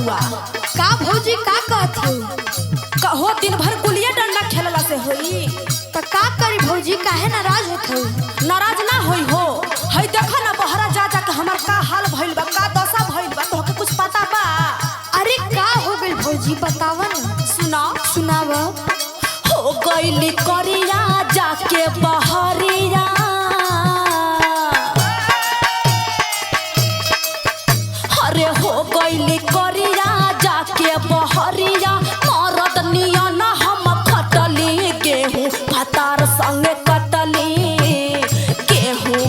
बबुआ। का भौजी का कहत हो? कहो दिन भर गुलिया डंडा खेलला से होई त का करी भौजी, काहे नाराज होत हो? नाराज ना होई हो। हई देखा ना बहरा जा जा के हमार का हाल भइल बा, का दशा भइल बा, तोहके कुछ पता बा? अरे का हो गइल भौजी, बतावा ना। सुना सुनाव। हो गइली करिया जाके बहरिया, अरे हो गइली करिया जाके बहरिया, मरद नियन हम खटली गेहूं भतार संगे कटली गेहूं।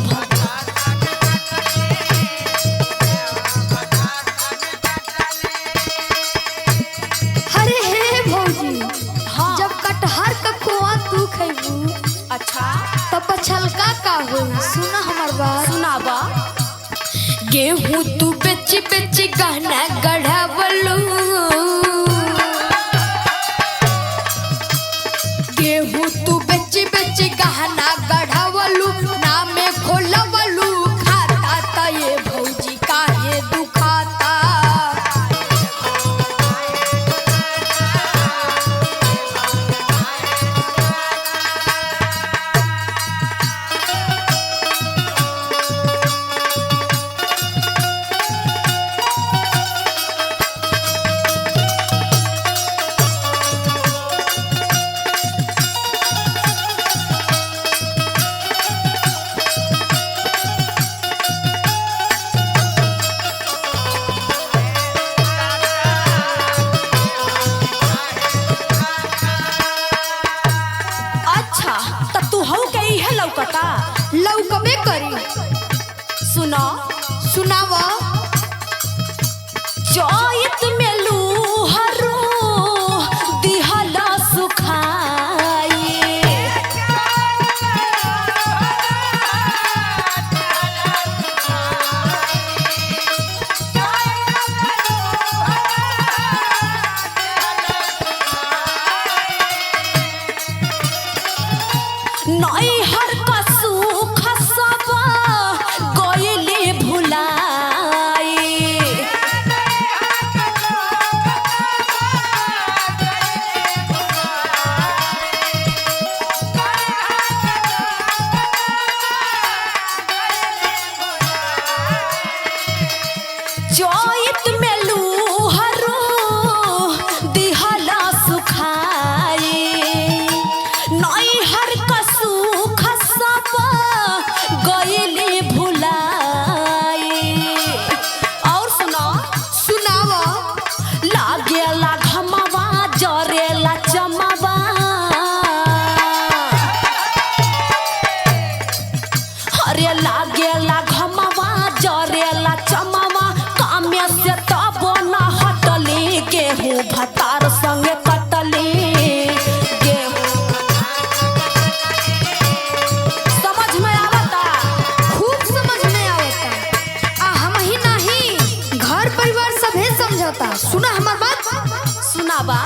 अरे हे भौजी, हाँ। जब कटहर का खोआ तू खइबू अच्छा तब पछलका का हो? सुना हमार बात। सुनावा। गेहूं तू बेच बेच गहना गढ़ावलू, गेहूं तू बेच बेच गहना गढ़ावलू, नामे खोलवलू खाता त ये भौजी काहे दुखाता? अच्छा तब तू हऊ के इहे लौकता। लौकबे करी। सुनो सुनाव। चैत में लूहरू दिहला सुखाई, नैहर का सुख सब गइली भुलाई। चैत में लूहरू दिहला सुखाई, नैहर का सुख सब गइली भुलाई। और सुनो सुनाव। लागेला घमवा जरेला चमवा, अरे लागेला घमवा जरेला चमवा, कामे से तब न हटली गेहूं भतार संगे कटली गेहूं। समझ में आवता? खूब समझ में आवता। हम ही नहीं, घर परिवार सभे समझौता। सुना हमार बात। सुनावा।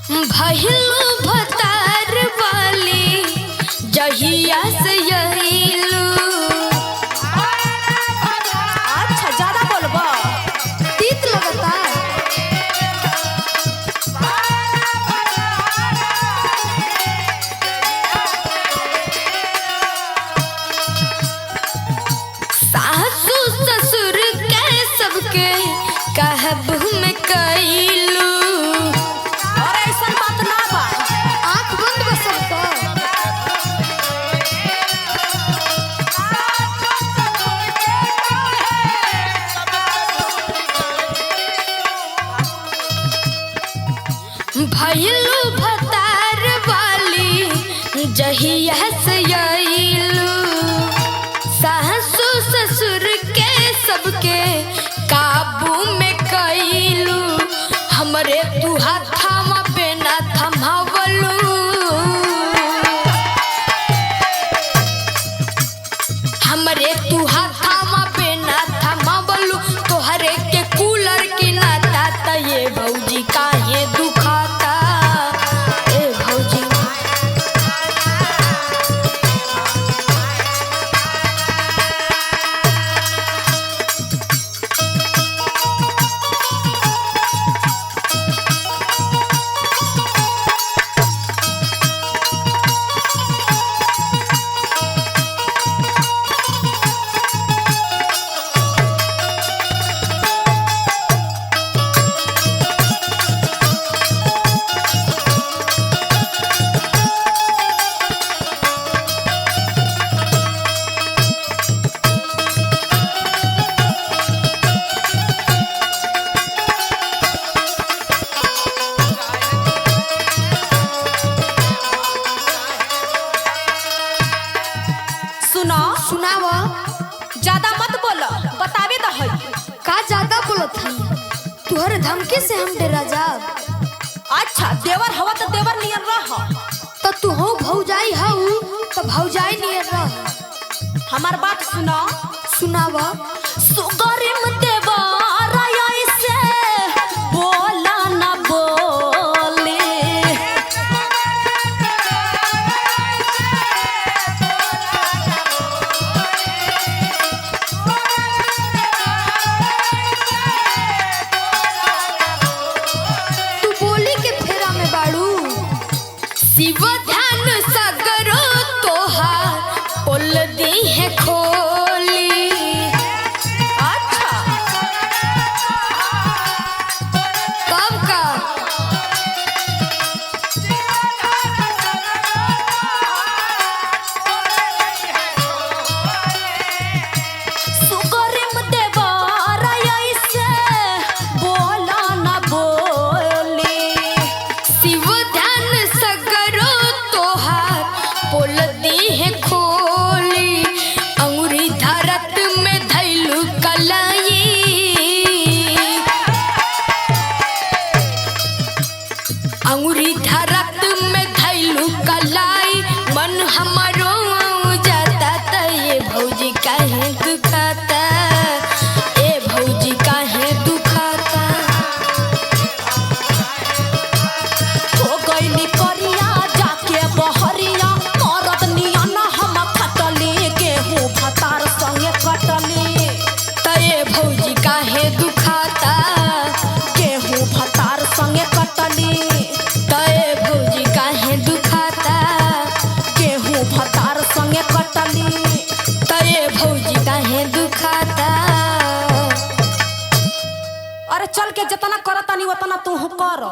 भइलू भतार वाली जहिया से यहिलू, अच्छा ज्यादा बोलबा। तीत लगता। सासू ससुर के सबके कहबू में कइलू, और ऐसा बात ना बा। आँख बंद बा सबका। भइलू भतार वाली जहिया से यइलू, सासू ससुर के सबके काबू में कइलू, हमरे तू हाथावा पे ना थमावलू, हमरे तू हाथावा पे ना थमावलू, तोहरे के कूलर की नाता त ये भौजी काहे दुखाता? ए भौजी धमकी से हम डरा जाब? अच्छा देवर हवा तो देवर नियन रह। तो तू हो भौजाई हऊ तो भौजाई नियर रह। हमार बात सुना। सुनावा। सुगरिम देवर ऐसे बोला ना बोले। तू बोली के फेरा में बाड़ू। शिव ध्यान सगरो तोहार बोल दी है खोली। अच्छा कब का? सुगरिम देवर ऐसे बोला ना बोले। शिव ध्यान सगरो तोहार बोल दी है खोली। अंगुरी धरत में धैलू कलाई। अंगुरी धरत में धैलू कलाई। मन हमारो जाता त ये भौजी काहे दुखाता? ए भौजी काहे दुखाता? हो गईली करिया जाके बहरिया मरद नियन हम खटली। गेहूं भतार संगे कटली। त ये भौजी काहे दुखाता? गेहूं भतार संगे कटली। त ये भौजी काहे दुखाता? गेहूं भतार संगे कटली। त ये भौजी काहे दुखाता? अरे चल के जितना करतानी उतना तू कर।